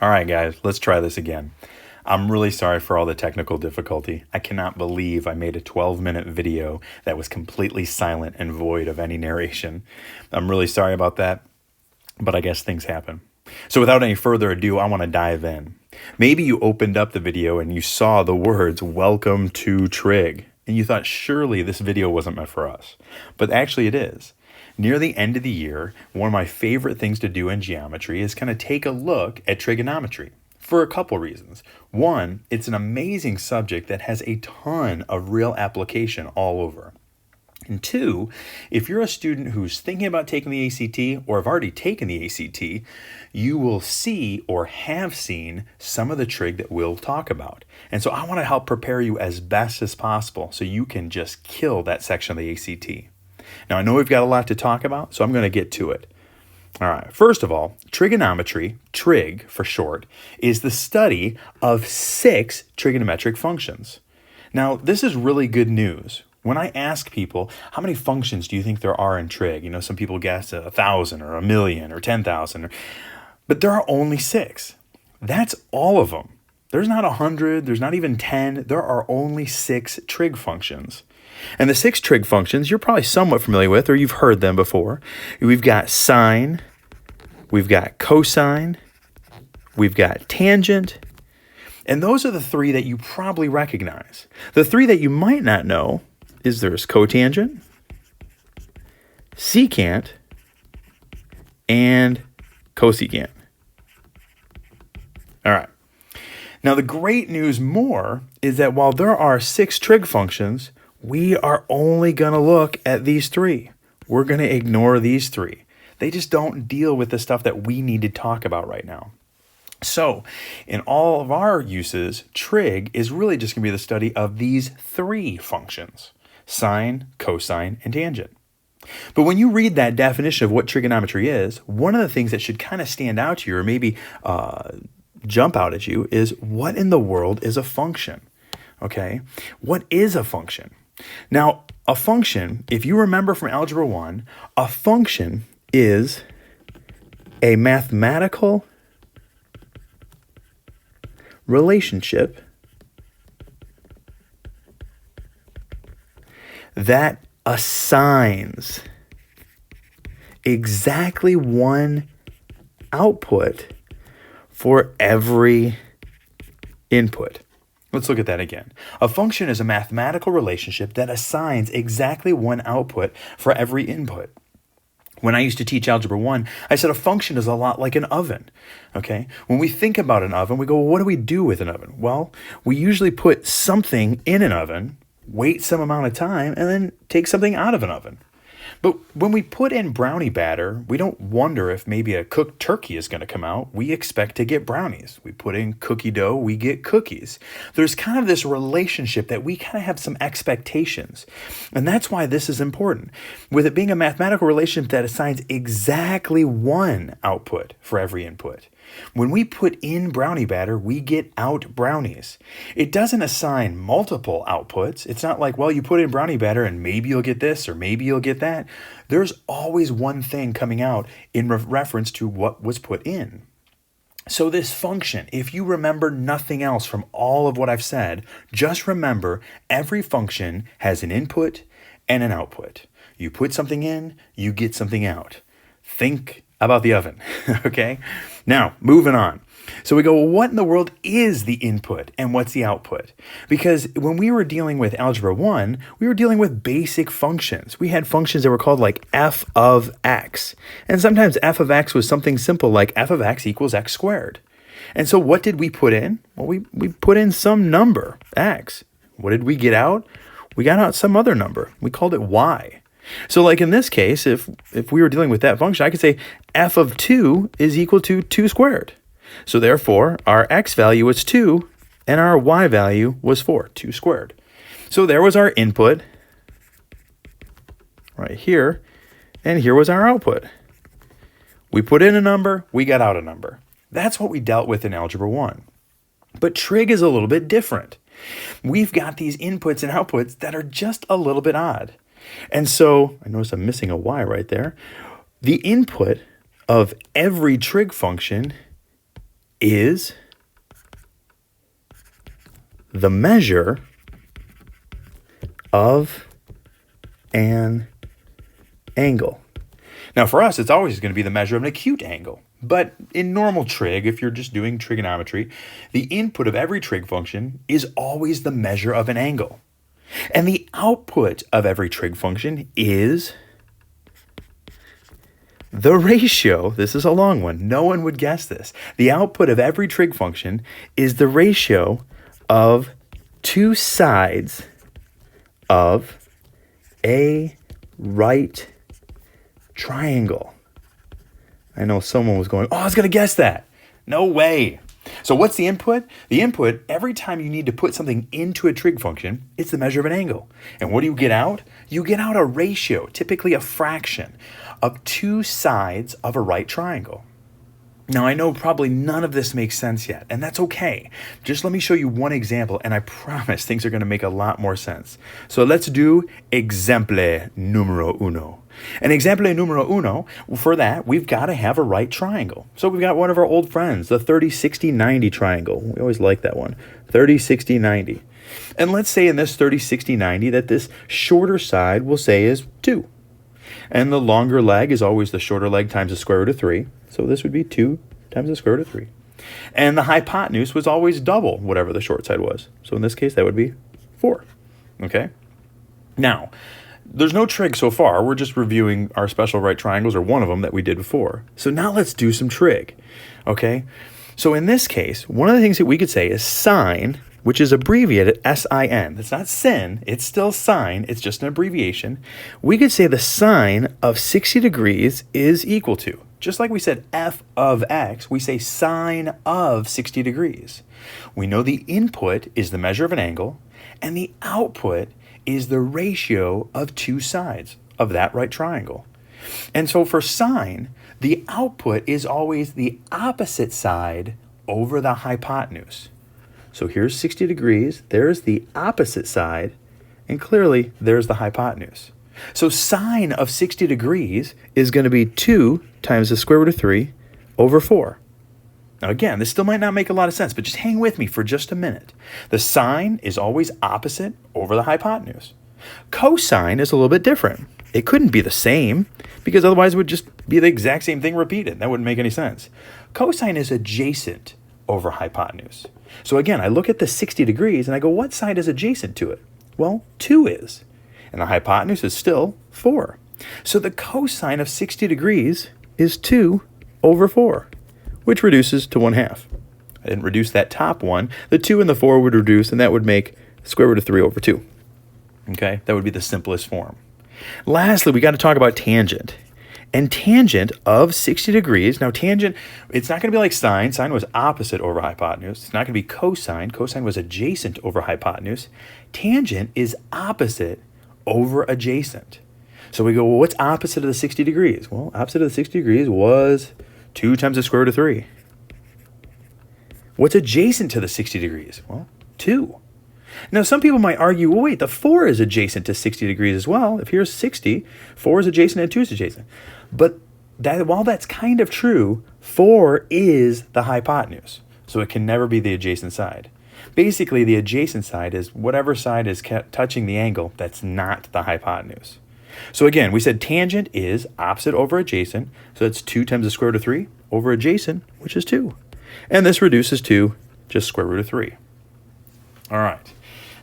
All right, guys, let's try this again. I'm really sorry for all the technical difficulty. I cannot believe I made a 12-minute video that was completely silent and void of any narration. I'm really sorry about that, but I guess things happen. So without any further ado, I want to dive in. Maybe you opened up the video and you saw the words, "Welcome to Trig," and you thought surely this video wasn't meant for us. But actually it is. Near the end of the year, one of my favorite things to do in geometry is kind of take a look at trigonometry for a couple reasons. One, it's an amazing subject that has a ton of real application all over. And two, if you're a student who's thinking about taking the ACT or have already taken the ACT, you will see or have seen some of the trig that we'll talk about. And so I want to help prepare you as best as possible so you can just kill that section of the ACT. Now, I know we've got a lot to talk about, so I'm going to get to it. All right, first of all, trigonometry, trig for short, is the study of 6 trigonometric functions. Now, this is really good news. When I ask people, how many functions do you think there are in trig? You know, some people guess 1,000 or 1,000,000 or 10,000, but there are only 6. That's all of them. There's not 100, there's not even 10, there are only 6 trig functions. And the 6 trig functions you're probably somewhat familiar with, or you've heard them before. We've got sine, we've got cosine, we've got tangent, and those are the 3 that you probably recognize. The 3 that you might not know is there's cotangent, secant, and cosecant. All right. Now the great news more is that while there are 6 trig functions, we are only going to look at these 3. We're going to ignore these 3. They just don't deal with the stuff that we need to talk about right now. So in all of our uses, trig is really just going to be the study of these 3 functions: sine, cosine, and tangent. But when you read that definition of what trigonometry is, one of the things that should kind of stand out to you, or maybe jump out at you, is what in the world is a function? Okay, what is a function? Now, a function, if you remember from Algebra 1, a function is a mathematical relationship that assigns exactly one output for every input. Let's look at that again. A function is a mathematical relationship that assigns exactly one output for every input. When I used to teach Algebra 1, I said a function is a lot like an oven, okay? When we think about an oven, we go, well, what do we do with an oven? Well, we usually put something in an oven, wait some amount of time, and then take something out of an oven. But when we put in brownie batter, we don't wonder if maybe a cooked turkey is going to come out. We expect to get brownies. We put in cookie dough, we get cookies. There's kind of this relationship that we kind of have some expectations. And that's why this is important. With it being a mathematical relationship that assigns exactly one output for every input. When we put in brownie batter, we get out brownies. It doesn't assign multiple outputs. It's not like, well, you put in brownie batter and maybe you'll get this or maybe you'll get that. There's always one thing coming out in reference to what was put in. So this function, if you remember nothing else from all of what I've said, just remember every function has an input and an output. You put something in, you get something out. Think about the oven, okay? Now, moving on. So we go, well, what in the world is the input and what's the output? Because when we were dealing with Algebra 1, we were dealing with basic functions. We had functions that were called like f of x. And sometimes f of x was something simple like f of x equals x squared. And so what did we put in? Well, we put in some number, x. What did we get out? We got out some other number. We called it y. So like in this case, if we were dealing with that function, I could say f of 2 is equal to 2 squared. So therefore, our x value was 2 and our y value was 4, 2 squared. So there was our input right here, and here was our output. We put in a number, we got out a number. That's what we dealt with in Algebra 1. But trig is a little bit different. We've got these inputs and outputs that are just a little bit odd. And so, I notice I'm missing a y right there. The input of every trig function is the measure of an angle. Now, for us, it's always going to be the measure of an acute angle. But in normal trig, if you're just doing trigonometry, the input of every trig function is always the measure of an angle. And the output of every trig function is the ratio. This is a long one. No one would guess this. The output of every trig function is the ratio of two sides of a right triangle. I know someone was going, oh, I was going to guess that. No way. So what's the input? The input, every time you need to put something into a trig function, it's the measure of an angle. And what do you get out? You get out a ratio, typically a fraction, of two sides of a right triangle. Now, I know probably none of this makes sense yet, and that's okay. Just let me show you one example, and I promise things are going to make a lot more sense. So let's do exemple numero uno. And exemple numero uno, for that, we've got to have a right triangle. So we've got one of our old friends, the 30, 60, 90 triangle. We always like that one, 30, 60, 90. And let's say in this 30, 60, 90 that this shorter side we'll say is 2. And the longer leg is always the shorter leg times the square root of 3. So this would be 2 times the square root of 3. And the hypotenuse was always double whatever the short side was. So in this case, that would be 4. Okay? Now, there's no trig so far. We're just reviewing our special right triangles, or one of them that we did before. So now let's do some trig. Okay? So in this case, one of the things that we could say is sine, which is abbreviated sin. It's not sin, it's still sine, it's just an abbreviation. We could say the sine of 60 degrees is equal to, just like we said f of x, we say sine of 60 degrees. We know the input is the measure of an angle, and the output is the ratio of two sides of that right triangle. And so for sine, the output is always the opposite side over the hypotenuse. So here's 60 degrees, there's the opposite side, and clearly there's the hypotenuse. So sine of 60 degrees is going to be 2 times the square root of 3 over 4. Now again, this still might not make a lot of sense, but just hang with me for just a minute. The sine is always opposite over the hypotenuse. Cosine is a little bit different. It couldn't be the same, because otherwise it would just be the exact same thing repeated. That wouldn't make any sense. Cosine is adjacent over hypotenuse. So again, I look at the 60 degrees and I go, what side is adjacent to it? Well, 2 is. And the hypotenuse is still 4. So the cosine of 60 degrees is 2 over 4, which reduces to 1/2. I didn't reduce that top one. The 2 and the 4 would reduce, and that would make square root of 3 over 2. Okay, that would be the simplest form. Lastly, we got to talk about tangent. And tangent of 60 degrees, now tangent, it's not going to be like sine. Sine was opposite over hypotenuse. It's not going to be cosine. Cosine was adjacent over hypotenuse. Tangent is opposite over adjacent. So we go, well, what's opposite of the 60 degrees? Well, opposite of the 60 degrees was 2 times the square root of 3. What's adjacent to the 60 degrees? Well, 2. Now, some people might argue, well, wait, the 4 is adjacent to 60 degrees as well. If here's 60, 4 is adjacent and 2 is adjacent. But while that's kind of true, 4 is the hypotenuse. So it can never be the adjacent side. Basically, the adjacent side is whatever side is touching the angle that's not the hypotenuse. So again, we said tangent is opposite over adjacent. So that's 2 times the square root of 3 over adjacent, which is 2. And this reduces to just square root of 3. All right.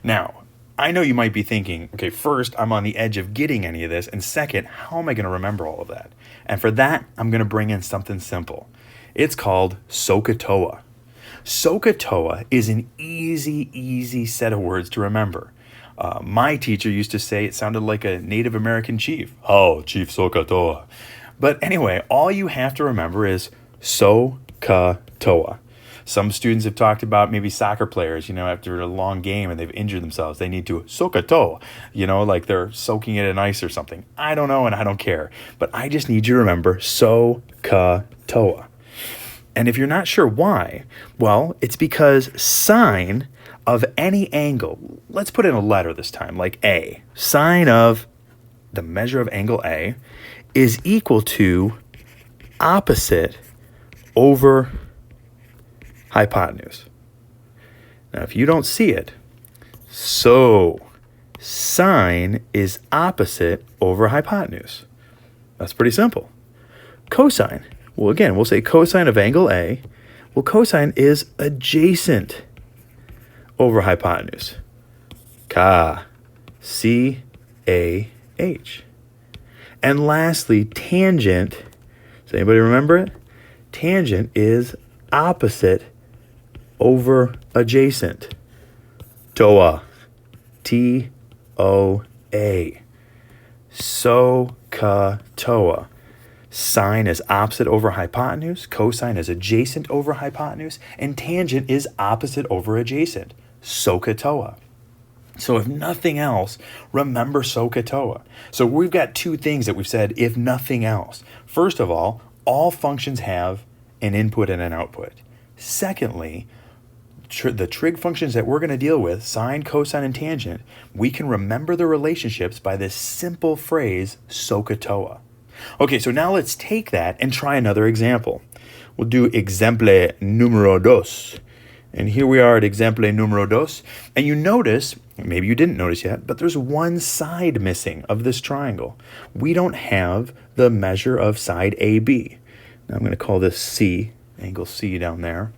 Now, I know you might be thinking, okay, first, I'm on the edge of getting any of this, and second, how am I going to remember all of that? And for that, I'm going to bring in something simple. It's called SOHCAHTOA. SOHCAHTOA is an easy set of words to remember. My teacher used to say it sounded like a Native American chief. Oh, Chief SOHCAHTOA. But anyway, all you have to remember is SOHCAHTOA. Some students have talked about maybe soccer players, after a long game and they've injured themselves, they need to SOHCAHTOA, like they're soaking it in ice or something. I don't know and I don't care, but I just need you to remember SOHCAHTOA. And if you're not sure why, well, it's because sine of any angle, let's put in a letter this time, like A. Sine of the measure of angle A is equal to opposite over hypotenuse. Now, if you don't see it, so sine is opposite over hypotenuse. That's pretty simple. Cosine, well, again, we'll say cosine of angle A. Well, cosine is adjacent over hypotenuse. C-A-H. And lastly, tangent. Does anybody remember it? Tangent is opposite over adjacent. TOA. T-O-A. SOHCAHTOA. Sine is opposite over hypotenuse, cosine is adjacent over hypotenuse, and tangent is opposite over adjacent. SOHCAHTOA. So if nothing else, remember SOHCAHTOA. So we've got two things that we've said, if nothing else. First of all functions have an input and an output. Secondly, the trig functions that we're going to deal with, sine, cosine, and tangent, we can remember the relationships by this simple phrase, SOHCAHTOA. Okay, so now let's take that and try another example. We'll do exemple numero dos. And here we are at exemple numero dos. And you notice, maybe you didn't notice yet, but there's one side missing of this triangle. We don't have the measure of side AB. Now I'm going to call this C, angle C down there.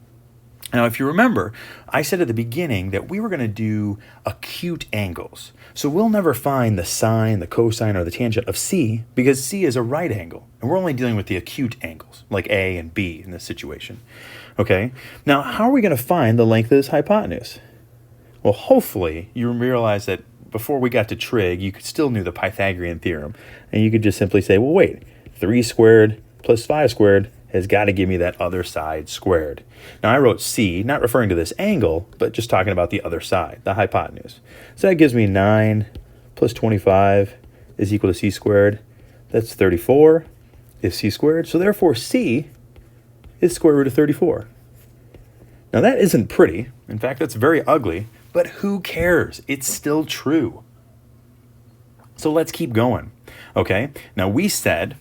Now, if you remember, I said at the beginning that we were going to do acute angles. So we'll never find the sine, the cosine, or the tangent of C because C is a right angle. And we're only dealing with the acute angles, like A and B in this situation. Okay? Now, how are we going to find the length of this hypotenuse? Well, hopefully you realize that before we got to trig, you still knew the Pythagorean theorem. And you could just simply say, well, wait, 3 squared plus 5 squared has got to give me that other side squared. Now I wrote C, not referring to this angle, but just talking about the other side, the hypotenuse. So that gives me 9 plus 25 is equal to C squared. That's 34 is C squared. So therefore C is square root of 34. Now that isn't pretty. In fact, that's very ugly, but who cares? It's still true. So let's keep going. Okay, now we said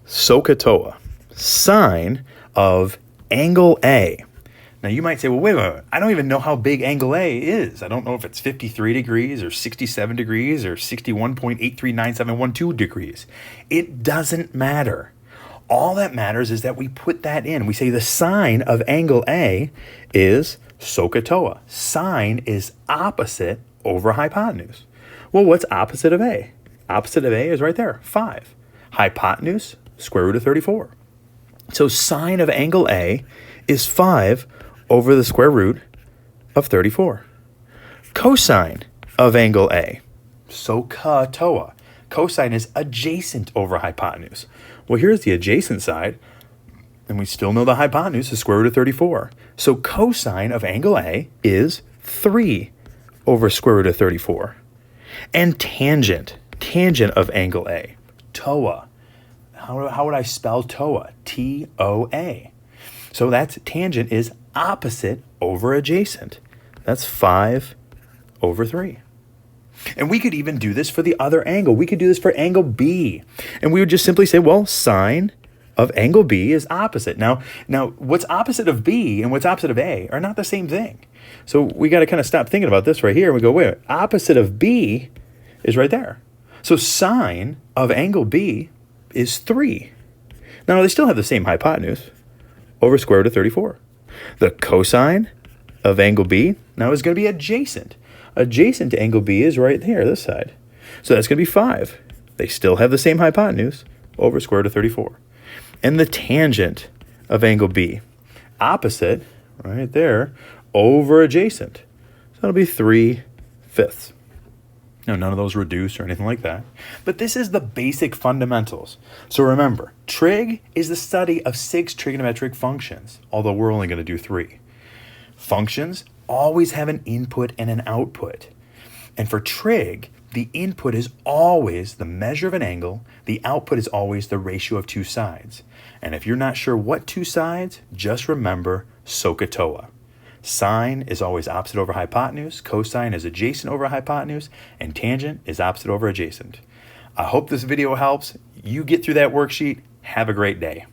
SOHCAHTOA, sine of angle A. Now you might say, well, wait a minute, I don't even know how big angle A is. I don't know if it's 53 degrees or 67 degrees or 61.839712 degrees. It doesn't matter. All that matters is that we put that in. We say the sine of angle A is SOHCAHTOA. Sine is opposite over hypotenuse. Well, what's opposite of A? Opposite of A is right there, 5. Hypotenuse, square root of 34. So sine of angle A is 5 over the square root of 34. Cosine of angle A, SOHCAHTOA. Cosine is adjacent over hypotenuse. Well, here's the adjacent side, and we still know the hypotenuse is square root of 34. So cosine of angle A is 3 over square root of 34. And tangent of angle A, TOA. How would I spell TOA? T-O-A. So that's tangent is opposite over adjacent. That's 5 over 3. And we could even do this for the other angle. We could do this for angle B. And we would just simply say, well, sine of angle B is opposite. Now what's opposite of B and what's opposite of A are not the same thing. So we got to kind of stop thinking about this right here. And we go, wait, opposite of B is right there. So sine of angle B is 3. Now they still have the same hypotenuse over square root of 34. The cosine of angle B now is going to be adjacent. Adjacent to angle B is right here, this side. So that's going to be 5. They still have the same hypotenuse over square root of 34. And the tangent of angle B, opposite, right there, over adjacent. So that'll be 3/5. Now, none of those reduce or anything like that. But this is the basic fundamentals. So remember, trig is the study of 6 trigonometric functions, although we're only going to do 3. Functions always have an input and an output. And for trig, the input is always the measure of an angle. The output is always the ratio of 2 sides. And if you're not sure what 2 sides, just remember SOHCAHTOA. Sine is always opposite over hypotenuse, cosine is adjacent over hypotenuse, and tangent is opposite over adjacent. I hope this video helps. You get through that worksheet. Have a great day.